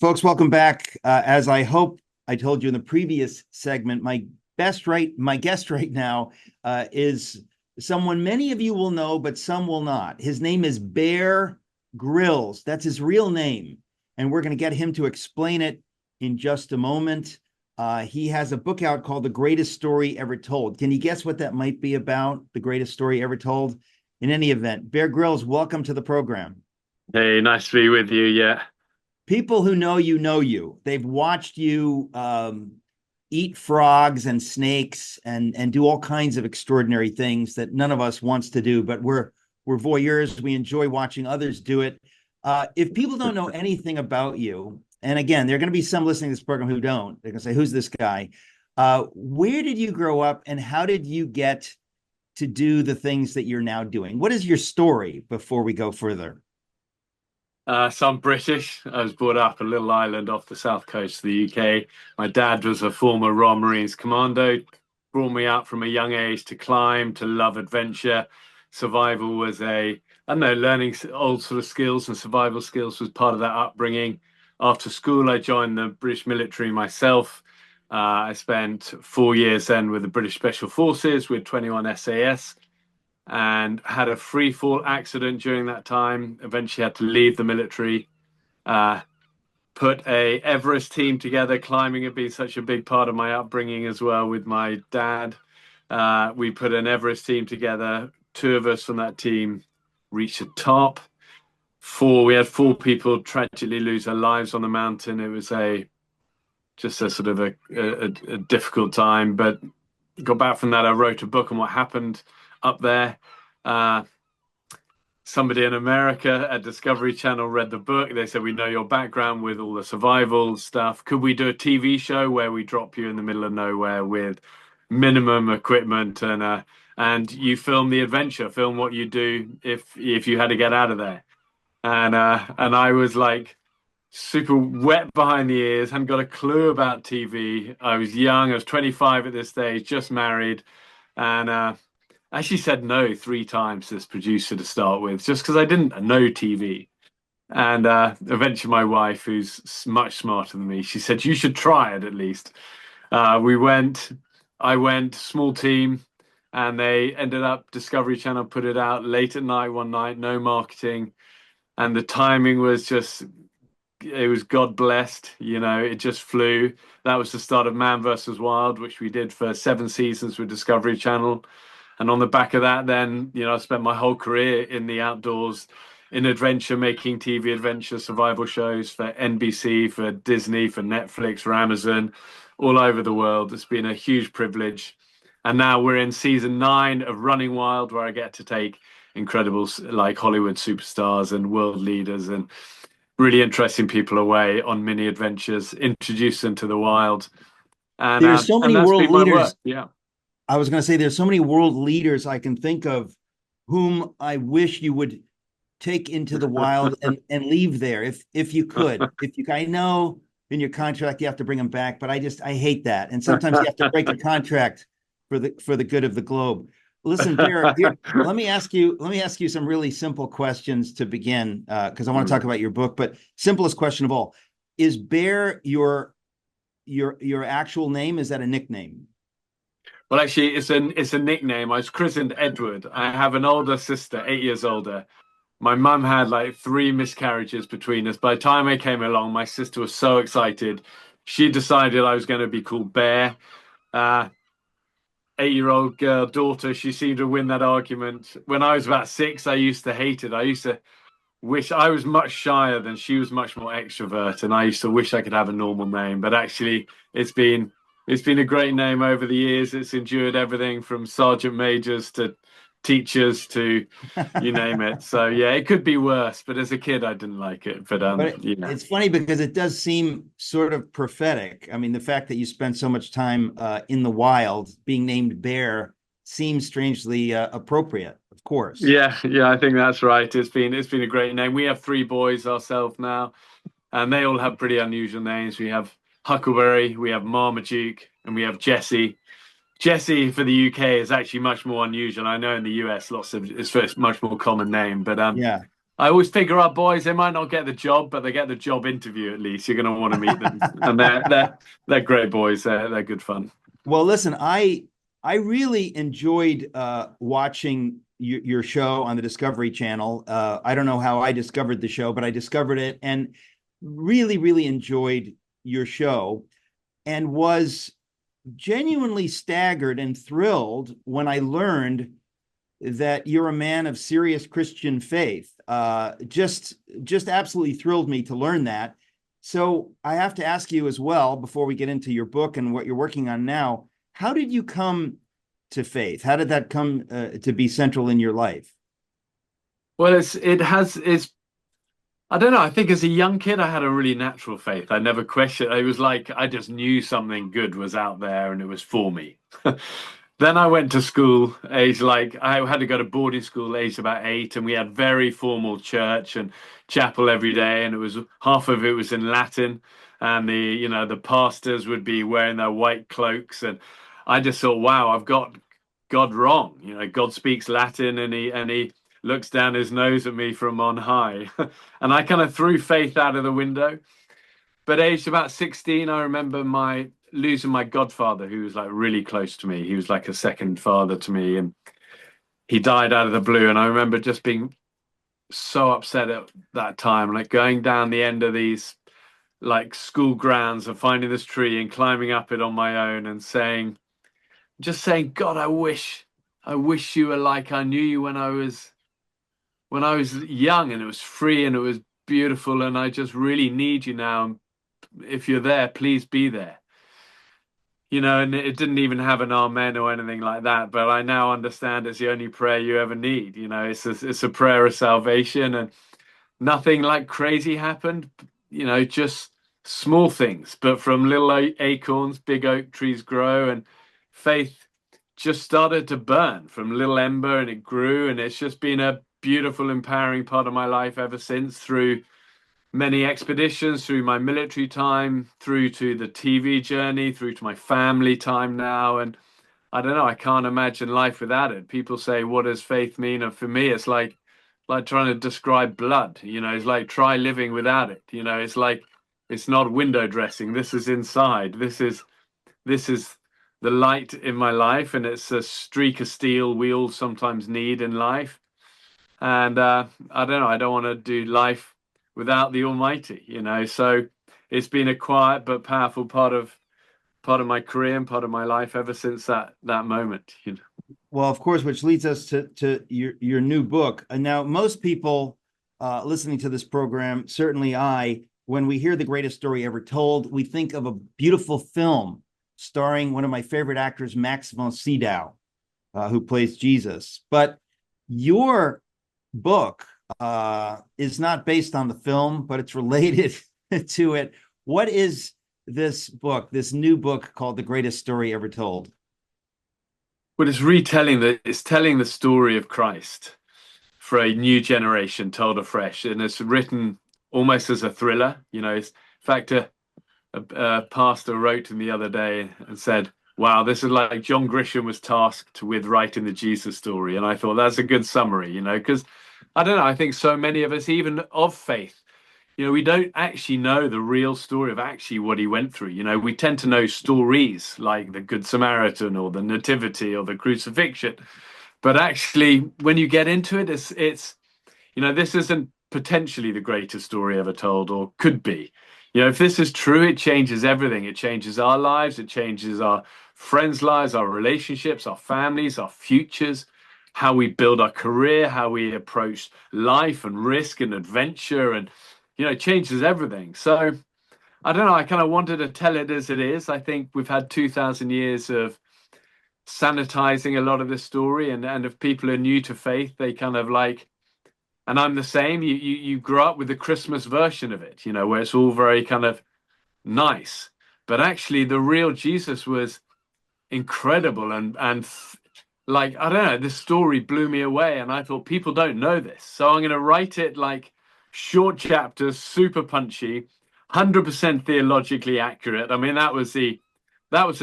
Folks, welcome back. As I hope I told you in the previous segment, my guest right now is someone many of you will know, but some will not. His name is Bear Grylls. That's his real name, and we're going to get him to explain it in just a moment. He has a book out called The Greatest Story Ever Told. Can you guess what that might be about? The Greatest Story Ever Told? In any event, Bear Grylls, welcome to the program. Hey, nice to be with you. Yeah. People who know you. They've watched you eat frogs and snakes and do all kinds of extraordinary things that none of us wants to do, but we're voyeurs. We enjoy watching others do it. If people don't know anything about you, and again, there are going to be some listening to this program who don't, they're going to say, "Who's this guy?" Where did you grow up, and how did you get to do the things that you're now doing? What is your story before we go further? So I'm British. I was brought up a little island off the south coast of the UK. My dad was a former Royal Marines commando, brought me up from a young age to climb, to love adventure. Survival was I don't know, learning old sort of skills and survival skills was part of that upbringing. After school, I joined the British military myself. I spent 4 years then with the British Special Forces with 21 SAS and had a free fall accident during that time. Eventually had to leave the military. Uh, Put a Everest team together. Climbing had been such a big part of my upbringing as well with my dad. We put an Everest team together. Two of us from that team reached the top. We had four people tragically lose their lives on the mountain. It was just a sort of a difficult time, but got back from that. I wrote a book on what happened up there. Uh, Somebody in America at Discovery Channel read the book. They said, "We know your background with all the survival stuff. Could we do a TV show where we drop you in the middle of nowhere with minimum equipment and you film the adventure, film what you do if you had to get out of there?" And I was like super wet behind the ears, hadn't got a clue about TV. I was young. I was 25 at this stage, just married, and actually said no 3 times to this producer to start with, just because I didn't know TV. And eventually, my wife, who's much smarter than me, she said, "You should try it at least." We went, I went, small team, and they ended up, Discovery Channel put it out late at night one night, no marketing. And the timing was just, it was God blessed, it just flew. That was the start of Man versus Wild, which we did for 7 seasons with Discovery Channel. And on the back of that, then, I spent my whole career in the outdoors, in adventure, making TV adventure survival shows for NBC, for Disney, for Netflix, for Amazon, all over the world. It's been a huge privilege. And now we're in season 9 of Running Wild, where I get to take incredible, like Hollywood superstars and world leaders and really interesting people away on mini adventures, introduce them to the wild. And There's so many and that's world been my work. leaders. Yeah. I was going to say there's so many world leaders I can think of whom I wish you would take into the wild and leave there if you could. If you, I know in your contract you have to bring them back, but I hate that. And sometimes you have to break a contract for the good of the globe. Listen, Bear, here, let me ask you some really simple questions to begin, because I want to talk about your book. But simplest question of all, is Bear your actual name? Is that a nickname? Well, actually, it's a nickname. I was christened Edward. I have an older sister, 8 years older. My mum had like 3 miscarriages between us. By the time I came along, my sister was so excited. She decided I was going to be called Bear. 8-year-old girl, daughter, she seemed to win that argument. When I was about 6, I used to hate it. I used to wish I was much shyer than she was, much more extrovert, and I used to wish I could have a normal name. But actually, it's been a great name over the years. It's endured everything from sergeant majors to teachers to you name it. So yeah, it could be worse, but as a kid, I didn't like it. But But it's funny because it does seem sort of prophetic. I mean, the fact that you spent so much time in the wild, being named Bear, seems strangely appropriate, of course. yeah, I think that's right. It's been a great name. We have 3 boys ourselves now, and they all have pretty unusual names. We have Huckleberry, we have Marmaduke, and we have Jesse. Jesse for the UK is actually much more unusual. I know in the US, it's a much more common name, but Yeah. I always figure our boys, they might not get the job, but they get the job interview at least. You're going to want to meet them, and they're great boys. They're good fun. Well, listen, I really enjoyed watching your show on the Discovery Channel. I don't know how I discovered the show, but I discovered it and really, really enjoyed your show and was genuinely staggered and thrilled when I learned that you're a man of serious Christian faith. Just absolutely thrilled me to learn that. So I have to ask you as well, before we get into your book and what you're working on now, how did you come to faith? How did that come to be central in your life? Well, it's I don't know. I think as a young kid, I had a really natural faith. I never questioned. It was like I just knew something good was out there and it was for me. Then I went to school, age like I had to go to boarding school, aged about 8, and we had very formal church and chapel every day, and it was half of it was in Latin, and the pastors would be wearing their white cloaks, and I just thought, wow, I've got God wrong. God speaks Latin, and he looks down his nose at me from on high, and I kind of threw faith out of the window. But aged about 16, I remember my losing my godfather, who was like really close to me. He was like a second father to me, and he died out of the blue. And I remember just being so upset at that time, like going down the end of these like school grounds and finding this tree and climbing up it on my own and just saying, God, I wish you were like I knew you when I was young, and it was free and it was beautiful, and I just really need you now. If you're there, please be there. And it didn't even have an amen or anything like that, but I now understand it's the only prayer you ever need. It's a prayer of salvation, and nothing like crazy happened. Just small things, but from little acorns big oak trees grow, and faith just started to burn from little ember, and it grew, and it's just been a beautiful, empowering part of my life ever since, through many expeditions, through my military time, through to the TV journey, through to my family time now. And I don't know, I can't imagine life without it. People say, what does faith mean? And for me, it's like trying to describe blood. It's like try living without it. It's like it's not window dressing. This is inside. This is the light in my life, and it's a streak of steel we all sometimes need in life. And I don't know, I don't want to do life without the Almighty. So it's been a quiet but powerful part of my career and part of my life ever since that moment. Well, of course, which leads us to your new book. And now, most people listening to this program, certainly when we hear the greatest story ever told, we think of a beautiful film starring one of my favorite actors, Max von Sydow, who plays Jesus. But your book is not based on the film, but it's related to it. What is this book, this new book called The Greatest Story Ever Told? But it's telling the story of Christ for a new generation told afresh, and it's written almost as a thriller. In fact, a pastor wrote to me the other day and said, wow, this is like John Grisham was tasked with writing the Jesus story. And I thought that's a good summary, because I don't know, I think so many of us, even of faith, we don't actually know the real story of actually what he went through. We tend to know stories like the Good Samaritan or the Nativity or the crucifixion. But actually, when you get into it, it's this isn't potentially the greatest story ever told, or could be. If this is true, it changes everything. It changes our lives. It changes our friends' lives, our relationships, our families, our futures, how we build our career, how we approach life and risk and adventure, and it changes everything. So I don't know. I kind of wanted to tell it as it is. I think we've had 2,000 years of sanitizing a lot of the story, and if people are new to faith, they kind of like, and I'm the same. You grow up with the Christmas version of it, where it's all very kind of nice, but actually the real Jesus was incredible, and like I don't know, this story blew me away, and I thought people don't know this, so I'm going to write it like short chapters, super punchy, 100% theologically accurate. I mean, that was a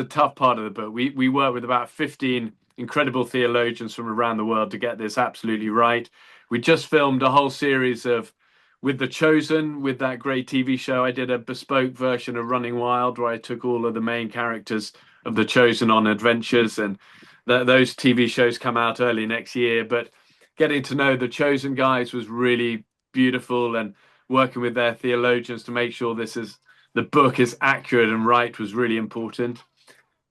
tough part of the book. We worked with about 15 incredible theologians from around the world to get this absolutely right. we just filmed a whole series of with The Chosen, with that great TV show. I did a bespoke version of Running Wild where I took all of the main characters of The Chosen on adventures, and those TV shows come out early next year. But getting to know The Chosen guys was really beautiful, and working with their theologians to make sure the book is accurate and right was really important.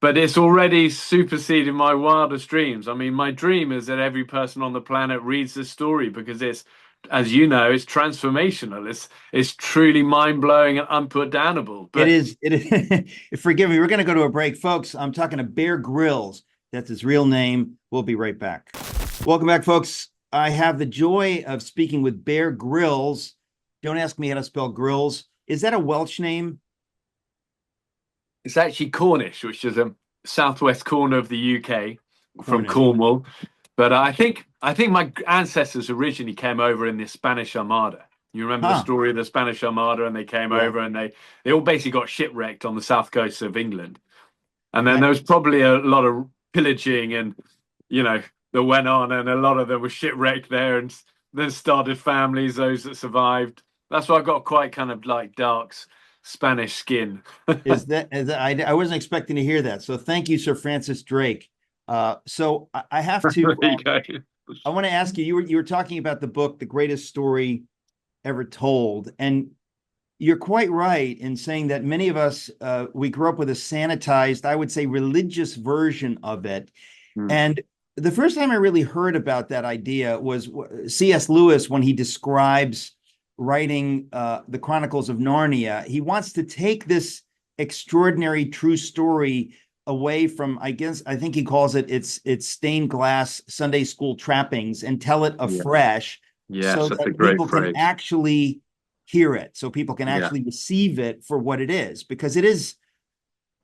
But it's already superseded my wildest dreams. I mean, my dream is that every person on the planet reads this story, because it's, as you know, it's transformational. It's truly mind-blowing and unputdownable. But It is. Forgive me. We're going to go to a break, folks. I'm talking to Bear Grylls. That's his real name. We'll be right back. Welcome back, folks. I have the joy of speaking with Bear Grylls. Don't ask me how to spell Grylls. Is that a Welsh name? it's actually Cornish, which is a southwest corner of the UK, from Cornish. Cornwall. But I think my ancestors originally came over in the Spanish Armada. You remember the story of the Spanish Armada, and they came over, and they all basically got shipwrecked on the south coast of England. And then there was probably a lot of pillaging, and that went on, and a lot of them were shipwrecked there, and then started families, those that survived. That's why I've got quite kind of like dark Spanish skin. I wasn't expecting to hear that. So thank you, Sir Francis Drake. So I have to. There you go. I want to ask you. You were talking about the book, The Greatest Story Ever Told, and you're quite right in saying that many of us we grew up with a sanitized, I would say, religious version of it. And the first time I really heard about that idea was C.S. Lewis, when he describes writing the Chronicles of Narnia. He wants to take this extraordinary true story away from, I think he calls it its stained glass Sunday school trappings, and tell it afresh. Yes, so that's a that great people phrase. can actually hear it, so people can actually receive it for what it is, because it is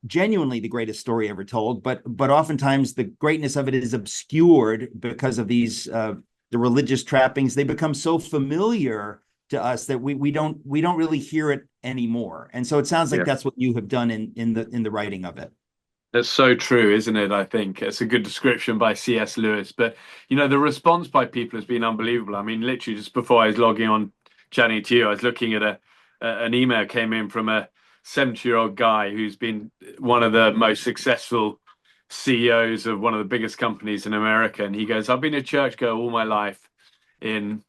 genuinely the greatest story ever told, but oftentimes the greatness of it is obscured because of these the religious trappings. They become so familiar to us that we don't really hear it anymore. And so it sounds like that's what you have done in the writing of it. That's so true, isn't it? I think it's a good description by C.S. Lewis. But the response by people has been unbelievable. I mean, literally just before I was logging on, chatting to you, I was looking at an email came in from a 70-year-old guy who's been one of the most successful CEOs of one of the biggest companies in America, and he goes, "I've been a churchgoer all my life in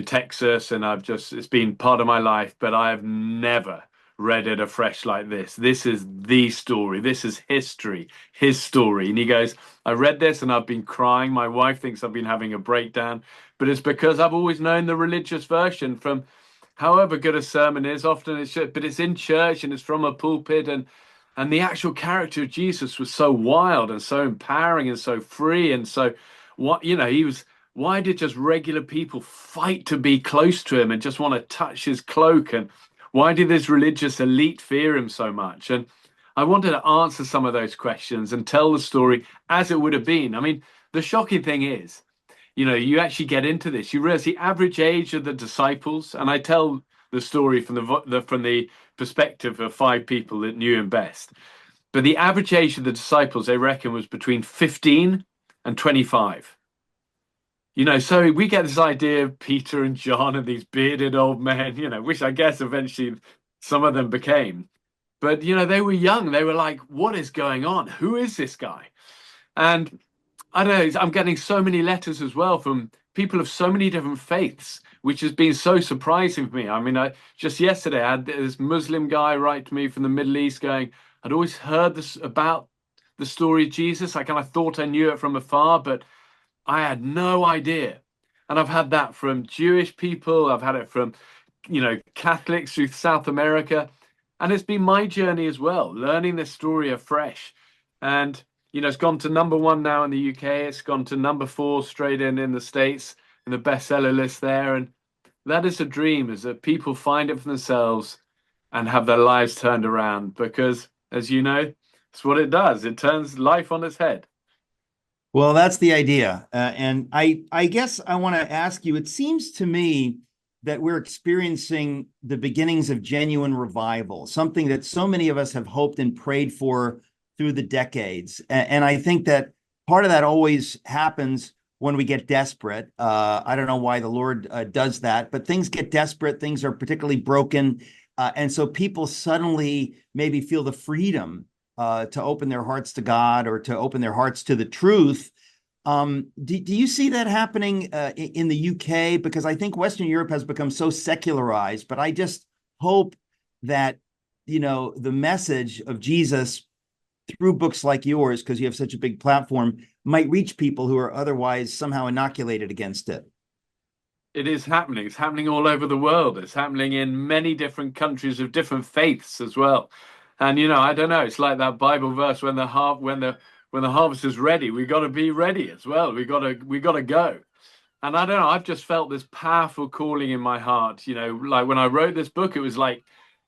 Texas, and it's been part of my life, but I have never read it afresh like this. This is the story. This is history, his story." And he goes, "I read this and I've been crying. My wife thinks I've been having a breakdown, but it's because I've always known the religious version from however good a sermon is. Often but it's in church and it's from a pulpit, and the actual character of Jesus was so wild and so empowering and so free, and so why did just regular people fight to be close to him and just want to touch his cloak? And why did this religious elite fear him so much?" And I wanted to answer some of those questions and tell the story as it would have been. I mean, the shocking thing is, you actually get into this, you realize the average age of the disciples, and I tell the story from the perspective of 5 people that knew him best. But the average age of the disciples, they reckon, was between 15 and 25. So we get this idea of Peter and John and these bearded old men, which I guess eventually some of them became. But, they were young. They were like, what is going on? Who is this guy? And I don't know, I'm getting so many letters as well from people of so many different faiths, which has been so surprising for me. I mean, just yesterday, I had this Muslim guy write to me from the Middle East going, "I'd always heard this about the story of Jesus. I thought I knew it from afar, but I had no idea." And I've had that from Jewish people. I've had it from, Catholics through South America. And it's been my journey as well, learning this story afresh. And, it's gone to #1 now in the UK. It's gone to #4 straight in the States, in the bestseller list there. And that is a dream, is that people find it for themselves and have their lives turned around. Because, as you know, it's what it does. It turns life on its head. Well, that's the idea. And I guess I want to ask you, it seems to me that we're experiencing the beginnings of genuine revival, something that so many of us have hoped and prayed for through the decades. And I think that part of that always happens when we get desperate. I don't know why the Lord does that, but things get desperate. Things are particularly broken. And so people suddenly maybe feel the freedom to open their hearts to God or to open their hearts to the truth. Do you see that happening in the UK? Because I think Western Europe has become so secularized, but I just hope that, the message of Jesus through books like yours, because you have such a big platform, might reach people who are otherwise somehow inoculated against it. It is happening. It's happening all over the world. It's happening in many different countries of different faiths as well. And I don't know. It's like that Bible verse: when the harvest is ready, we got to be ready as well. We got to go. And I don't know. I've just felt this powerful calling in my heart. Like when I wrote this book, it was like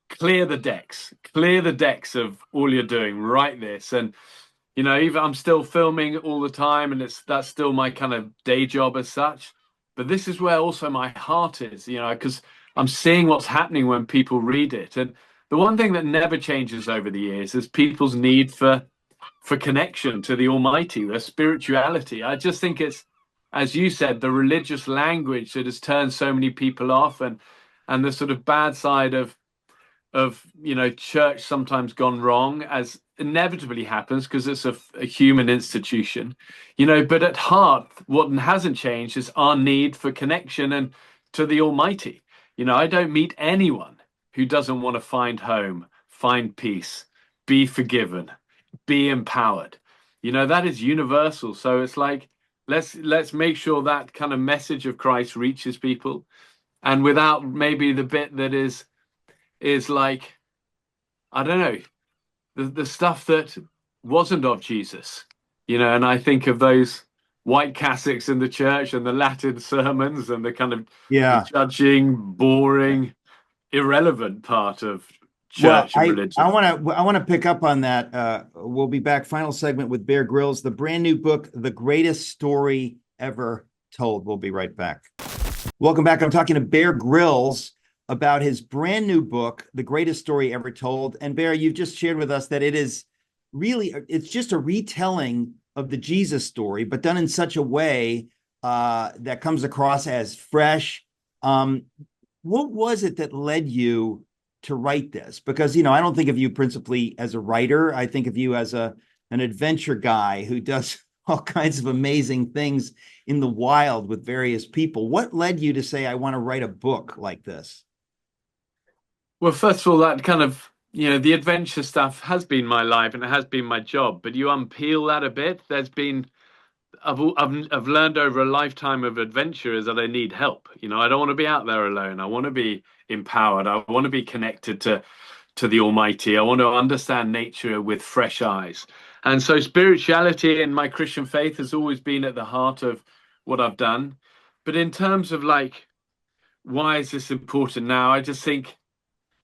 clear the decks of all you're doing. Write this, and even I'm still filming all the time, and that's still my kind of day job as such. But this is where also my heart is, because I'm seeing what's happening when people read it. And the one thing that never changes over the years is people's need for connection to the Almighty, their spirituality. I just think it's, as you said, the religious language that has turned so many people off, and the sort of bad side of church sometimes gone wrong, as inevitably happens because it's a human institution, but at heart what hasn't changed is our need for connection and to the Almighty. I don't meet anyone who doesn't want to find home, find peace, be forgiven, be empowered. That is universal. So it's like, let's make sure that kind of message of Christ reaches people, and without maybe the bit that is like, I don't know, the stuff that wasn't of Jesus, and I think of those white cassocks in the church and the Latin sermons and the kind of the judging, boring, irrelevant part of church and religion. I want to pick up on that. We'll be back. Final segment with Bear Grylls, the brand new book, The Greatest Story Ever Told. We'll be right back. Welcome back. I'm talking to Bear Grylls about his brand new book, The Greatest Story Ever Told. And Bear, you've just shared with us that it's just a retelling of the Jesus story, but done in such a way that comes across as fresh. What was it that led you to write this? Because, I don't think of you principally as a writer. I think of you as an adventure guy who does all kinds of amazing things in the wild with various people. What led you to say, I want to write a book like this? Well, first of all, that kind of, the adventure stuff has been my life and it has been my job. But you unpeel that a bit, I've learned over a lifetime of adventure is that I need help. I don't want to be out there alone. I want to be empowered. I want to be connected to the Almighty. I want to understand nature with fresh eyes. And so spirituality and my Christian faith has always been at the heart of what I've done. But in terms of like, why is this important now? I just think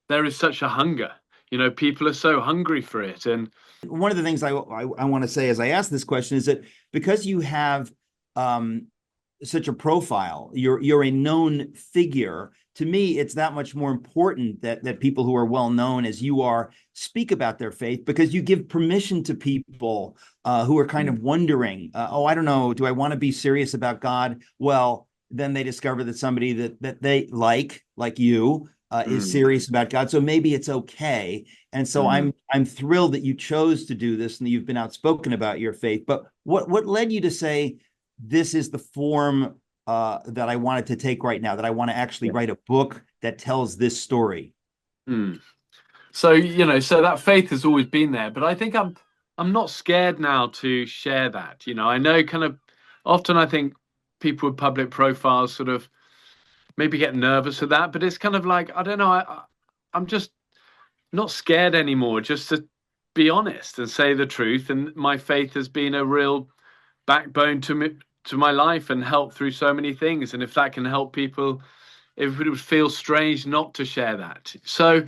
there is such a hunger. People are so hungry for it. And one of the things I want to say as I ask this question is that because you have such a profile, you're a known figure. To me, it's that much more important that people who are well known as you are speak about their faith, because you give permission to people who are kind of wondering, I don't know, do I want to be serious about God? Well, then they discover that somebody that they like you is serious about God. So maybe it's okay. And so I'm thrilled that you chose to do this and that you've been outspoken about your faith. But what led you to say, this is the form that I wanted to take right now, that I want to actually write a book that tells this story? So, so that faith has always been there, but I think I'm not scared now to share that. I know kind of often I think people with public profiles sort of maybe get nervous with that, but it's kind of like, I don't know, I'm just not scared anymore, just to be honest and say the truth. And my faith has been a real backbone to me, to my life, and helped through so many things. And if that can help people, it would feel strange not to share that. So,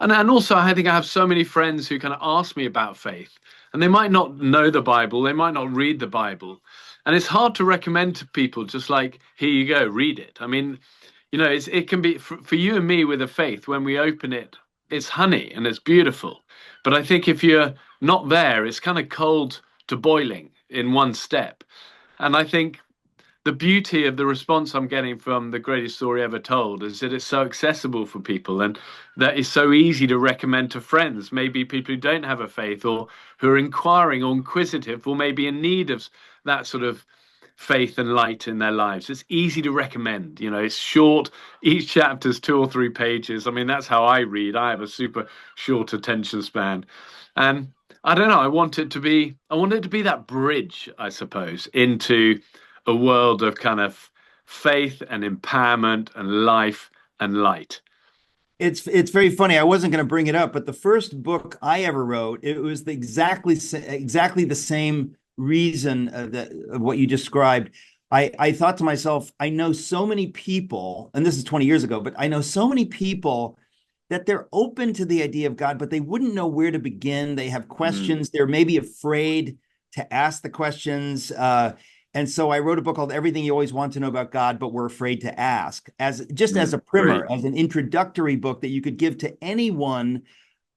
and also I think I have so many friends who kind of ask me about faith, and they might not know the Bible, they might not read the Bible. And it's hard to recommend to people just like, here you go, read it. I mean, it can be for you and me with a faith, when we open it, it's honey and it's beautiful. But I think if you're not there, it's kind of cold to boiling in one step. And I think the beauty of the response I'm getting from The Greatest Story Ever Told is that it's so accessible for people, and that it's so easy to recommend to friends, maybe people who don't have a faith, or who are inquiring or inquisitive, or maybe in need of that sort of faith and light in their lives. It's easy to recommend. It's short. Each chapter's 2 or 3 pages. I mean, that's how I read. I have a super short attention span. And I don't know, I want it to be that bridge, I suppose, into a world of kind of faith and empowerment and life and light. It's very funny. I wasn't going to bring it up, but the first book I ever wrote, it was exactly the same reason that of what you described. I thought to myself, I know so many people, and this is 20 years ago, but I know so many people that they're open to the idea of God, but they wouldn't know where to begin. They have questions. They're maybe afraid to ask the questions. And so I wrote a book called Everything You Always Want to Know About God, but We're Afraid to Ask, as a primer, Great. as an introductory book that you could give to anyone,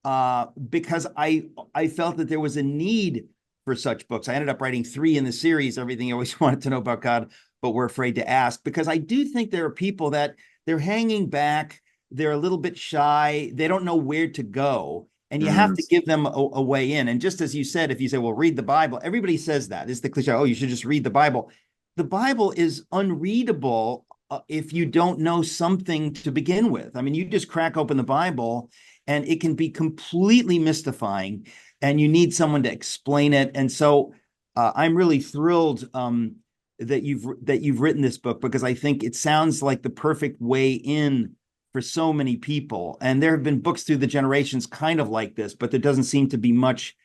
because I felt that there was a need for such books. I ended up writing 3 in the series, Everything You Always Wanted to Know About God, but We're Afraid to Ask, because I do think there are people that they're hanging back, they're a little bit shy, they don't know where to go. And you have to give them a way in. And just as you said, if you say, well, read the Bible, everybody says that. It's the cliche, oh, you should just read the Bible. The Bible is unreadable if you don't know something to begin with. I mean, you just crack open the Bible and it can be completely mystifying, and you need someone to explain it. And so I'm really thrilled that you've written this book, because I think it sounds like the perfect way in for so many people. And there have been books through the generations kind of like this, but there doesn't seem to be much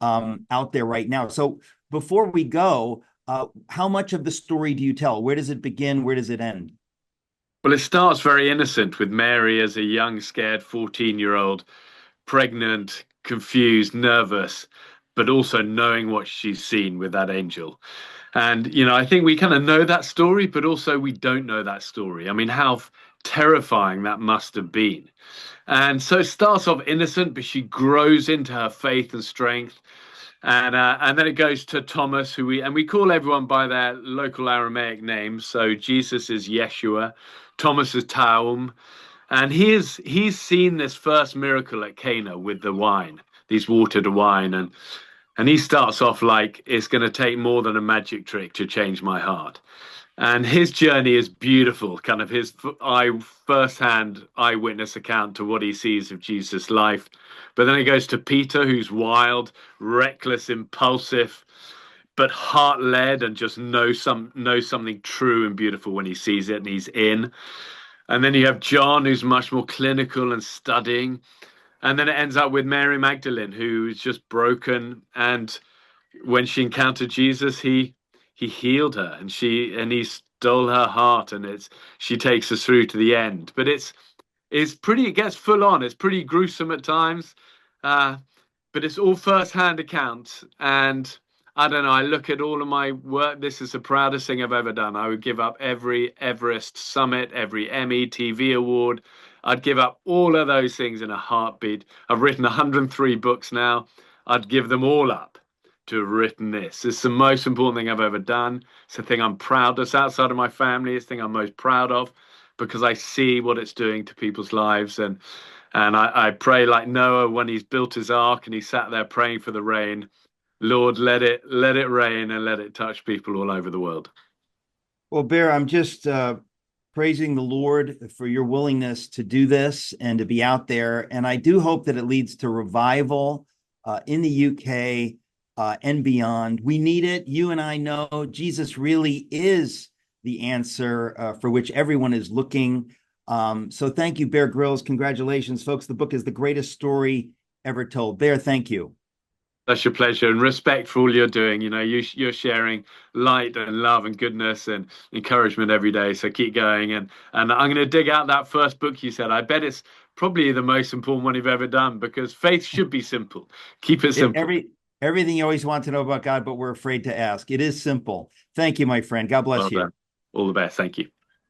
out there right now. So before we go, how much of the story do you tell? Where does it begin? Where does it end? Well, it starts very innocent with Mary as a young, scared 14-year-old, pregnant, confused, nervous, but also knowing what she's seen with that angel. And, I think we kind of know that story, but also we don't know that story. I mean, how terrifying that must have been. And so it starts off innocent, but she grows into her faith and strength. And then it goes to Thomas, who we call everyone by their local Aramaic names. So Jesus is Yeshua, Thomas is Taum, and he's seen this first miracle at Cana with the wine, these water to wine, and he starts off like, it's going to take more than a magic trick to change my heart. And his journey is beautiful, kind of his first-hand eyewitness account to what he sees of Jesus' life. But then it goes to Peter, who's wild, reckless, impulsive, but heart-led, and just knows something true and beautiful when he sees it, and he's in. And then you have John, who's much more clinical and studying. And then it ends up with Mary Magdalene, who's just broken. And when she encountered Jesus, he healed her, and he stole her heart, and she takes us through to the end. But it gets full on. It's pretty gruesome at times, but it's all first-hand accounts. And I don't know, I look at all of my work, this is the proudest thing I've ever done. I would give up every Everest summit, every Emmy TV award. I'd give up all of those things in a heartbeat. I've written 103 books now. I'd give them all up to have written this. It's the most important thing I've ever done. It's the thing I'm proudest outside of my family. It's the thing I'm most proud of, because I see what it's doing to people's lives. And I pray like Noah when he's built his ark and he sat there praying for the rain. Lord, let it rain and let it touch people all over the world. Well, Bear, I'm just praising the Lord for your willingness to do this and to be out there. And I do hope that it leads to revival in the UK and beyond. We need it. You and I know Jesus really is the answer for which everyone is looking. So thank you, Bear Grylls. Congratulations, folks. The book is The Greatest Story Ever Told. Bear, thank you. That's your pleasure, and respect for all you're doing. You're sharing light and love and goodness and encouragement every day. So keep going. And I'm going to dig out that first book you said. I bet it's probably the most important one you've ever done, because faith should be simple. Keep it simple. Everything you always want to know about God, but we're afraid to ask. It is simple. Thank you, my friend. God bless Well you. done. All the best. Thank you.